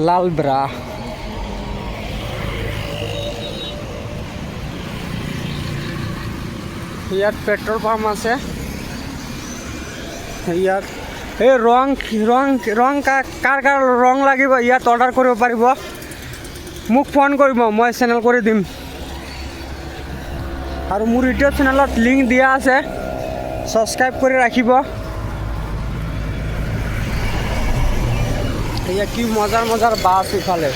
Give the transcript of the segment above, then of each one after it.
লালব্ৰা। ইয়াত petrol pump আছে। ইয়াত এই ৰং কাৰ ৰং লাগিব ইয়াত অৰ্ডাৰ কৰিব পাৰিব, মোক ফোন কৰিব, মই চেনেল কৰি দিম। আৰু মোৰ ইউটিউব চেনেলত লিংক দিয়া আছে, ছাবস্ক্ৰাইব কৰি ৰাখিব। এয়া কি মজাৰ বাছ ইফালে।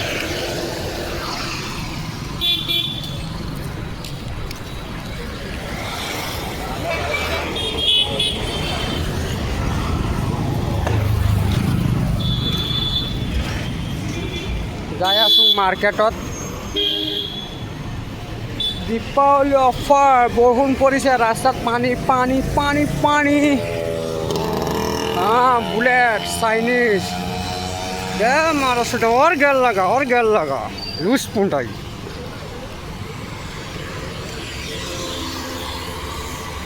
যাই আছোঁ মাৰ্কেটত। দীপাৱলী অফাৰ, বৰষুণ পৰিছে, ৰাস্তাত পানী পানী পানী পানী। বুলেট চাইনিজ দে মাरो সেটা और गैल लगा लूज पुंटाई।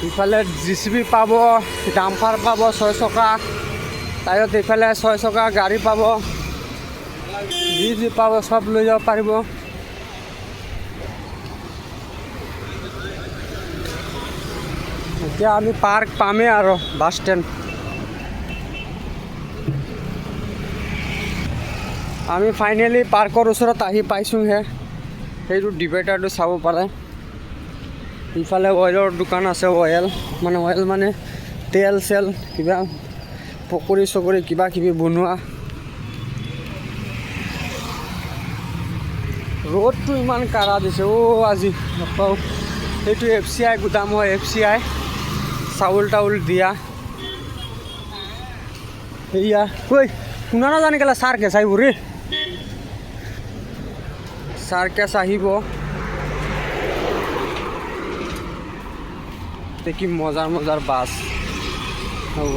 ইফালে জিচিবি পাব, ডাম্পাৰ পাব 6 চকা, তাৰপিছত ইফালে 6 চকা গাড়ী পাব, যি পাব সব লৈ যাব পাৰিব। এতিয়া আমি পাৰ্ক পামেই আৰু বাছ ষ্টেণ্ড। আমি ফাইনেলি পাৰ্কৰ ওচৰত আহি পাইছোঁহে। সেইটো ডিভাইডাৰটো চাব পাৰে। ইফালে অইলৰ দোকান আছে, অইল মানে তেল চেল, কিবা পকৰি চকৰি কিবা কিবি বনোৱা। ৰ'দটো ইমান কাঢ়া দিছে আজি নাপাওঁ। সেইটো FCI গুদাম হয়, FCI চাউল টাউল দিয়া। সেয়া কৈ শুনা নাজানে কেলা চাৰ্কেছ আহিব ৰে, চাৰ্কেছ আহিব। দেখি মজাৰ বাছ হ'ব।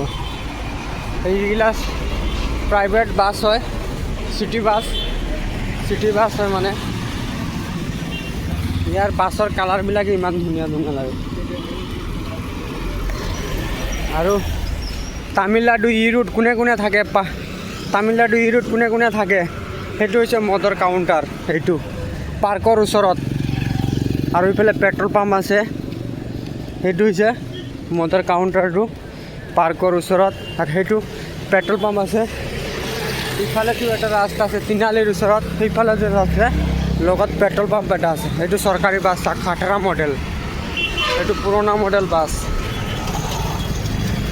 এইগিলা প্ৰাইভেট বাছ হয়, চিটি বাছ হয় মানে। ইয়াৰ বাছৰ কালাৰবিলাকে ইমান ধুনীয়া লাগে। আৰু তামিলনাডু ই ৰোড কোনে থাকে, তামিলনাডু ই ৰোড কোনে থাকে, সেইটো হৈছে মদৰ কাউণ্টাৰ, সেইটো পাৰ্কৰ ওচৰত। আৰু ইফালে পেট্ৰল পাম্প আছে, সেইটো হৈছে মদৰ কাউণ্টাৰটো পাৰ্কৰ ওচৰত। আৰু সেইটো পেট্ৰল পাম্প আছে। ইফালেতো এটা ৰাস্তা আছে তিনিআলিৰ ওচৰত, সেইফালে যে আছে লগত পেট্ৰল পাম্প এটা আছে। সেইটো চৰকাৰী বাছ, 18 মডেল, এইটো পুৰণা মডেল বাছ।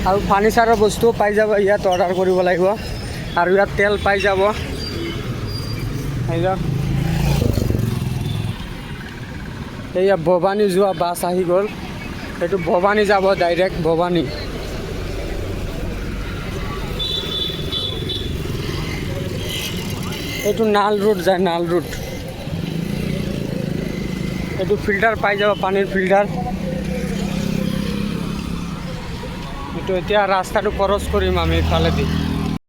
আৰু ফাৰ্নিচাৰৰ বস্তুও পাই যাব ইয়াত, অৰ্ডাৰ কৰিব লাগিব। আৰু ইয়াত তেল পাই যাব। এয়া ভৱানী যোৱা বাছ আহি গ'ল। সেইটো ভৱানী যাব, ডাইৰেক্ট ভৱানী। এইটো নাল ৰোড যায়, নাল ৰোড। এইটো ফিল্টাৰ পাই যাব, পানীৰ ফিল্টাৰ। এইটো এতিয়া ৰাস্তাটো ক্ৰছ কৰিম আমি ইফালেদি।